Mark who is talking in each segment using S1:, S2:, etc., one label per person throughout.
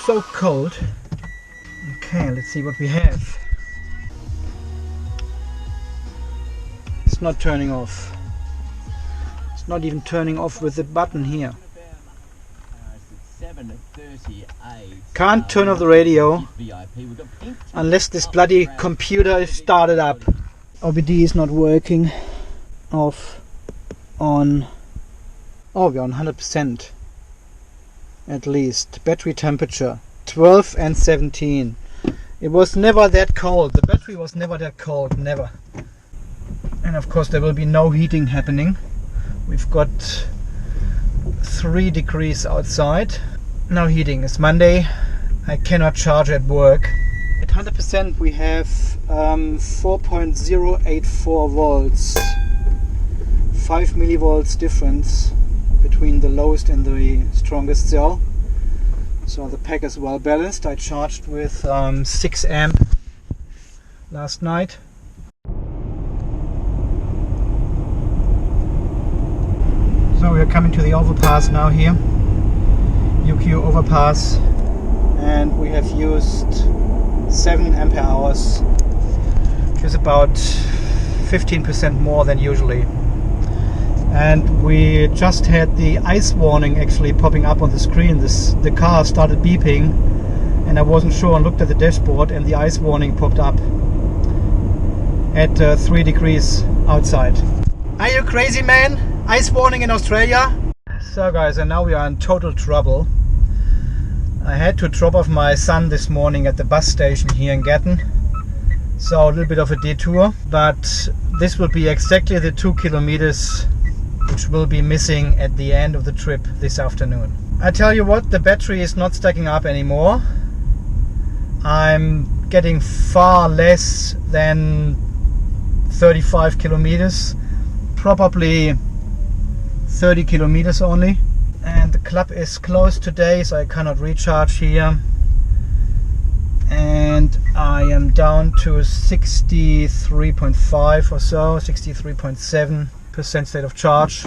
S1: so cold. Okay, let's see what we have. It's not turning off. It's not even turning off with the button here. Can't turn off the radio unless this bloody computer is started up. OBD is not working. Off. On. Oh, we're on 100% at least. Battery temperature 12 and 17. It was never that cold. The battery was never that cold, never. And of course there will be no heating happening. We've got 3 degrees outside. No heating. It's Monday. I cannot charge at work. At 100% we have 4.084 volts. 5 millivolts difference between the lowest and the strongest cell. So the pack is well balanced. I charged with 6 amp last night. So we are coming to the overpass now here. UQ overpass, and we have used 7 ampere hours, which is about 15% more than usually. And we just had the ice warning actually popping up on the screen. The car started beeping and I wasn't sure and looked at the dashboard, and the ice warning popped up at 3 degrees outside. Are you crazy, man? Ice warning in Australia? So guys, and now we are in total trouble. I had to drop off my son this morning at the bus station here in Gatton. So a little bit of a detour, but this will be exactly the 2 kilometers which will be missing at the end of the trip this afternoon. I tell you what, the battery is not stacking up anymore. I'm getting far less than 35 kilometers, probably 30 kilometers only. And the club is closed today, so I cannot recharge here. And I am down to 63.5 or so, 63.7% state of charge.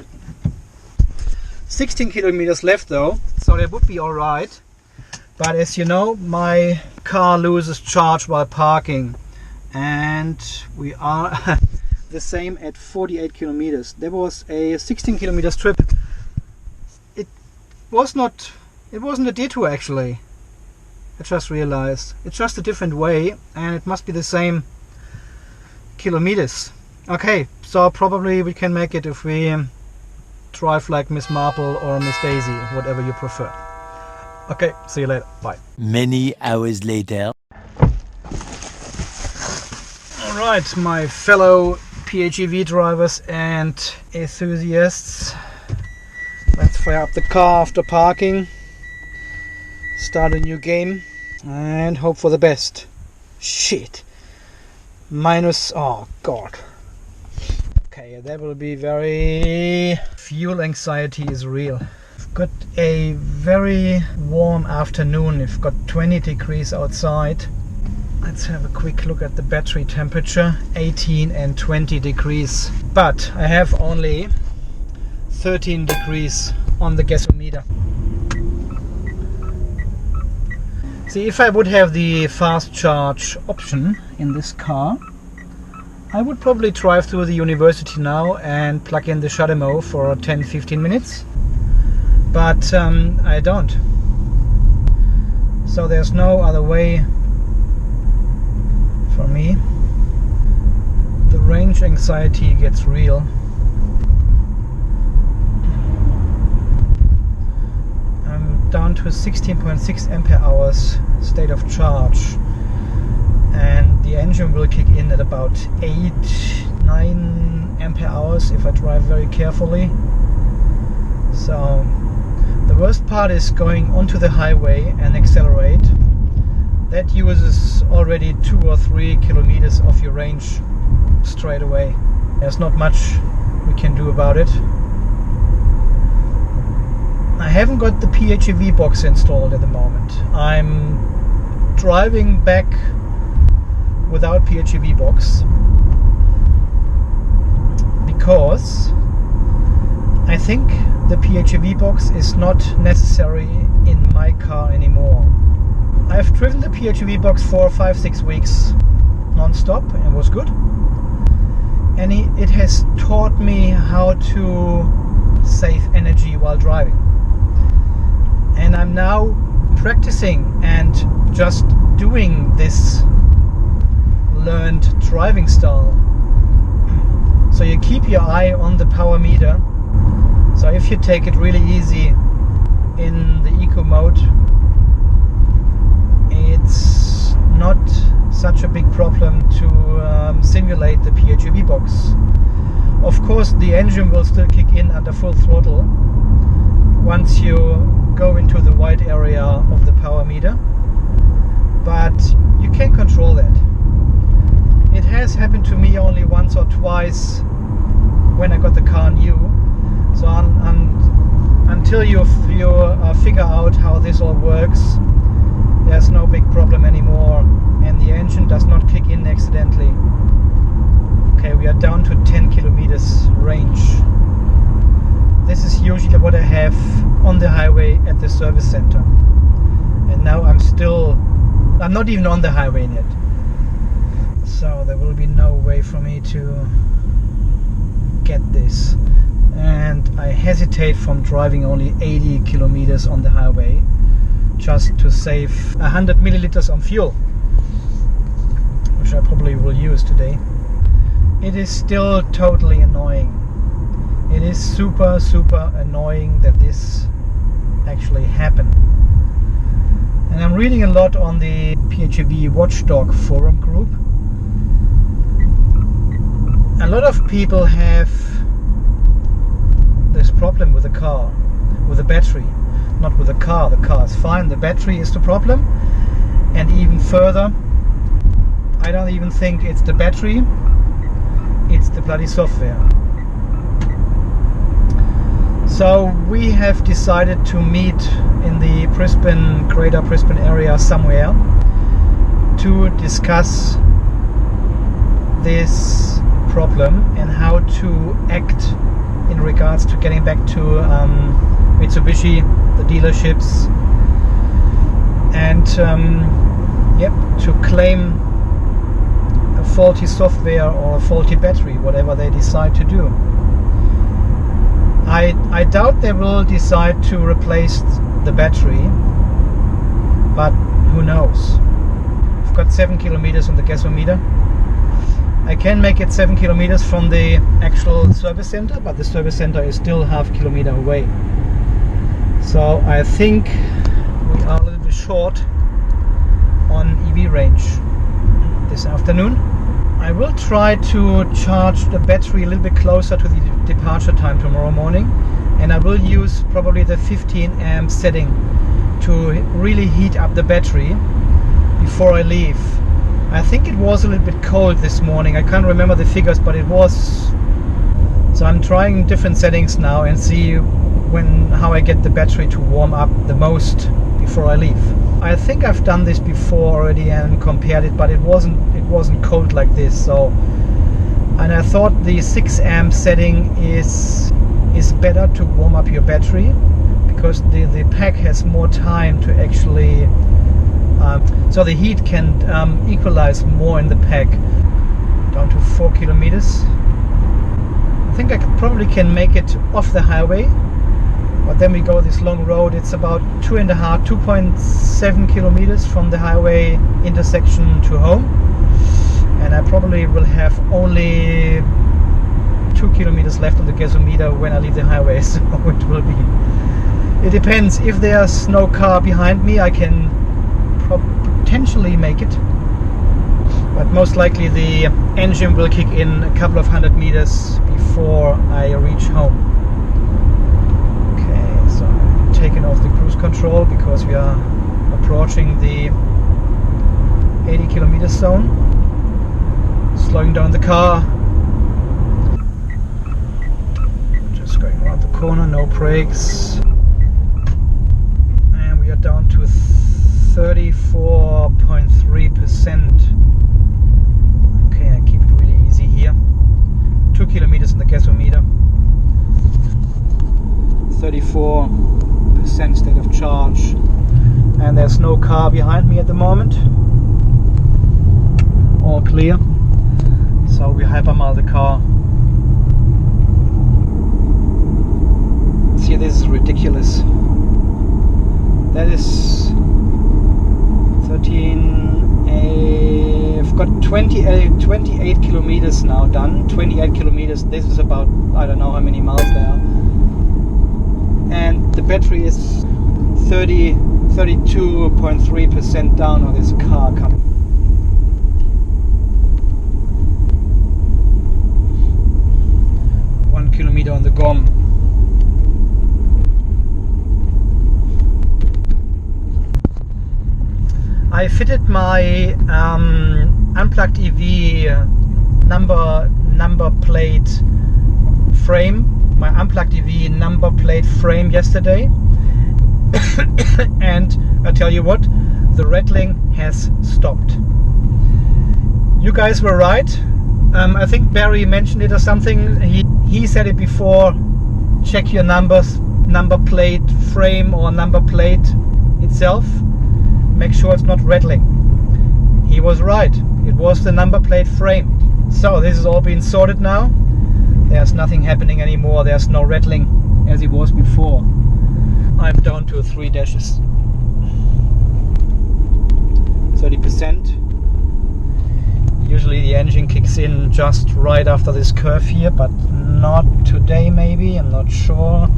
S1: 16 kilometers left though, so that would be alright. But as you know, my car loses charge while parking, and we are the same at 48 kilometers. There was a 16 kilometers trip. It wasn't a detour actually. I just realized it's just a different way, and it must be the same kilometers. Okay, so probably we can make it if we drive like Miss Marple or Miss Daisy, whatever you prefer. Okay, see you later. Bye.
S2: Many hours later.
S1: Alright, my fellow PHEV drivers and enthusiasts. Let's fire up the car after parking. Start a new game and hope for the best. Shit. Minus, oh god. Okay, that will be very... Fuel anxiety is real. I've got a very warm afternoon. We've got 20 degrees outside. Let's have a quick look at the battery temperature. 18 and 20 degrees. But I have only 13 degrees on the gasometer. See, if I would have the fast charge option in this car, I would probably drive through the university now and plug in the CHAdeMO for 10-15 minutes. But I don't. So there's no other way for me. The range anxiety gets real. Down to 16.6 ampere hours state of charge, and the engine will kick in at about 8-9 ampere hours if I drive very carefully. So the worst part is going onto the highway and accelerate. That uses already 2 or 3 kilometers of your range straight away. There's not much we can do about it. I haven't got the PHEV box installed at the moment. I'm driving back without PHEV box because I think the PHEV box is not necessary in my car anymore. I've driven the PHEV box for 5-6 weeks non-stop and was good. And it has taught me how to save energy while driving. And I'm now practicing and just doing this learned driving style. So you keep your eye on the power meter. So if you take it really easy in the eco mode, it's not such a big problem to simulate the PHEV box. Of course, the engine will still kick in under full throttle once you go into the white area of the power meter, but you can control that. It has happened to me only once or twice when I got the car new. So until you figure out how this all works, there's no big problem anymore, and the engine does not kick in accidentally. Okay, we are down to 10 kilometers range. This is usually what I have on the highway at the service center. And now I'm not even on the highway yet. So there will be no way for me to get this. And I hesitate from driving only 80 kilometers on the highway just to save 100 milliliters on fuel, which I probably will use today. It is still totally annoying. It is super annoying that this actually happened. And I'm reading a lot on the PHEV Watchdog forum group. A lot of people have this problem with the car, with the battery. Not with the car is fine, the battery is the problem. And even further, I don't even think it's the battery, it's the bloody software. So we have decided to meet in the Greater Brisbane area somewhere to discuss this problem and how to act in regards to getting back to Mitsubishi, the dealerships, and to claim a faulty software or a faulty battery, whatever they decide to do. I doubt they will decide to replace the battery, but who knows. I've got 7 kilometers on the gasometer. I can make it 7 kilometers from the actual service center, but the service center is still half kilometer away. So I think we are a little bit short on EV range this afternoon. I will try to charge the battery a little bit closer to the departure time tomorrow morning, and I will use probably the 15 amp setting to really heat up the battery before I leave. I think it was a little bit cold this morning. I can't remember the figures, but it was. So I'm trying different settings now and see how I get the battery to warm up the most before I leave. I think I've done this before already and compared it, but it wasn't cold like this. So, and I thought the 6 amp setting is better to warm up your battery, because the pack has more time to actually so the heat can equalize more in the pack. Down to 4 kilometers. I think I probably can make it off the highway, but then we go this long road. It's about 2.7 kilometers from the highway intersection to home, and I probably will have only 2 kilometers left on the gasometer when I leave the highway. So it depends. If there's no car behind me, I can potentially make it, but most likely the engine will kick in a couple of 100 meters before I reach home. Okay, so I'm taking off the cruise control because we are approaching the 80 kilometer zone. Slowing down the car, just going around the corner, no brakes, and we are down to 34.3%. Okay, I keep it really easy here. 2 kilometers in the gasometer. 34% state of charge. And and there's no car behind me at the moment. All clear. So we hypermile the car. See, this is ridiculous. That is 13. I've got 28 kilometers now done. 28 kilometers. This is about, I don't know how many miles there are. And the battery is 32.3% down on this car coming. Kilometer on the GOM. I fitted my unplugged EV number plate frame, my unplugged EV number plate frame yesterday, and I tell you what, the rattling has stopped. You guys were right. I think Barry mentioned it or something. He said it before. Check your number plate frame or number plate itself. Make sure it's not rattling. He was right. It was the number plate frame. So this has all been sorted now. There's nothing happening anymore. There's no rattling as it was before. I'm down to 3 dashes. 30%. Usually the engine kicks in just right after this curve here, but not today maybe, I'm not sure.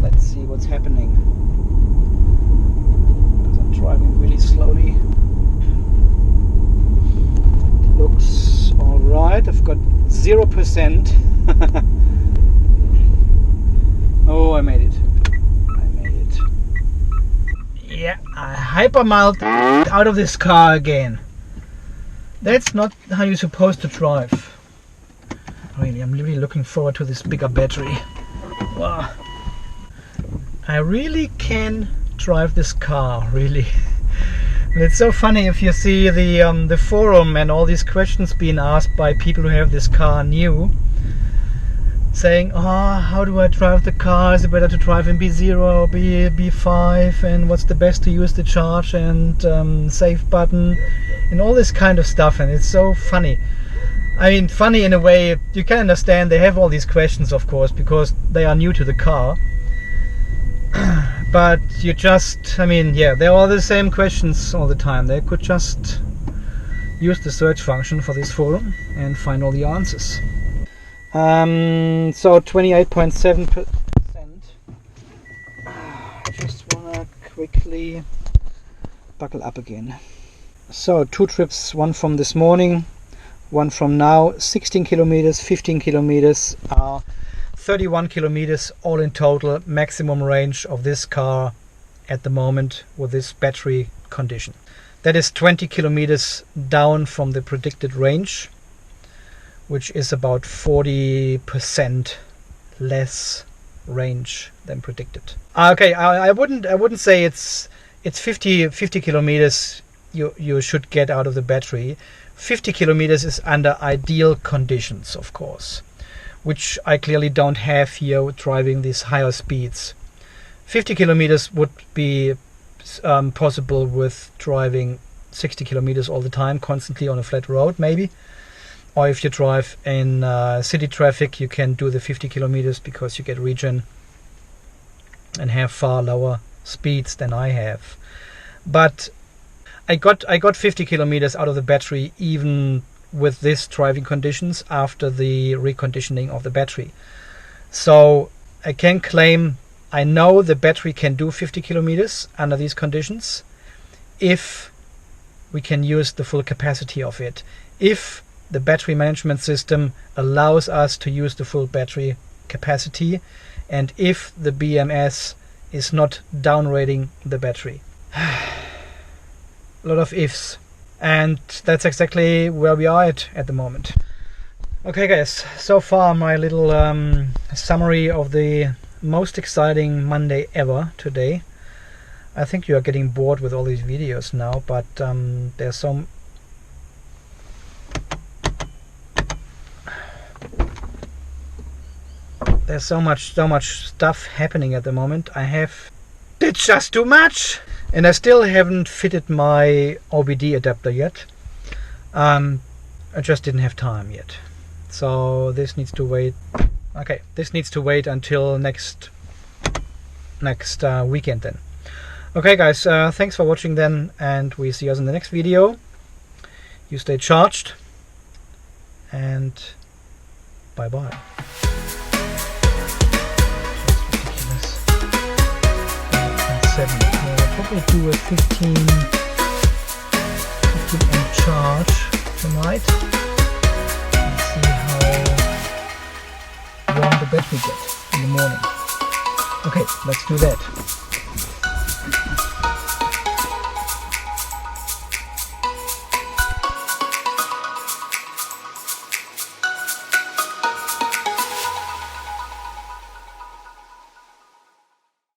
S1: Let's see what's happening. Because I'm driving really slowly. Looks alright, I've got 0%. Oh, I made it. Yeah, I hypermiled out of this car again. That's not how you're supposed to drive. Really, I'm really looking forward to this bigger battery. Wow. I really can drive this car, really. And it's so funny if you see the forum and all these questions being asked by people who have this car new, saying, how do I drive the car? Is it better to drive in B0 or B5? And what's the best to use the charge and save button? And all this kind of stuff. And it's so funny. I mean, funny in a way, you can understand they have all these questions, of course, because they are new to the car. But you just, I mean, yeah, they're all the same questions all the time. They could just use the search function for this forum and find all the answers. So 28.7%. Just wanna quickly buckle up again. So 2 trips, one from this morning, one from now, 16 kilometers, 15 kilometers, 31 kilometers all in total, maximum range of this car at the moment with this battery condition. That is 20 kilometers down from the predicted range, which is about 40% less range than predicted. Okay, I wouldn't say it's 50 kilometers you should get out of the battery. 50 kilometers is under ideal conditions, of course, which I clearly don't have here with driving these higher speeds. 50 kilometers would be possible with driving 60 kilometers all the time, constantly on a flat road maybe. Or if you drive in city traffic, you can do the 50 kilometers because you get regen and have far lower speeds than I have. But I got 50 kilometers out of the battery even with this driving conditions after the reconditioning of the battery. So I can claim I know the battery can do 50 kilometers under these conditions if we can use the full capacity of it. If the battery management system allows us to use the full battery capacity, and if the BMS is not downrating the battery. A lot of ifs, and that's exactly where we are at the moment. Okay guys, so far my little summary of the most exciting Monday ever today. I think you are getting bored with all these videos now, but there's so much stuff happening at the moment. It's just too much. And I still haven't fitted my OBD adapter yet. I just didn't have time yet. So this needs to wait. Okay, this needs to wait until next weekend then. Okay guys, thanks for watching then, and we see us in the next video. You stay charged, and bye bye. I'll probably do a 15 amp charge tonight. Let's see how warm the battery gets in the morning. Okay, let's do that.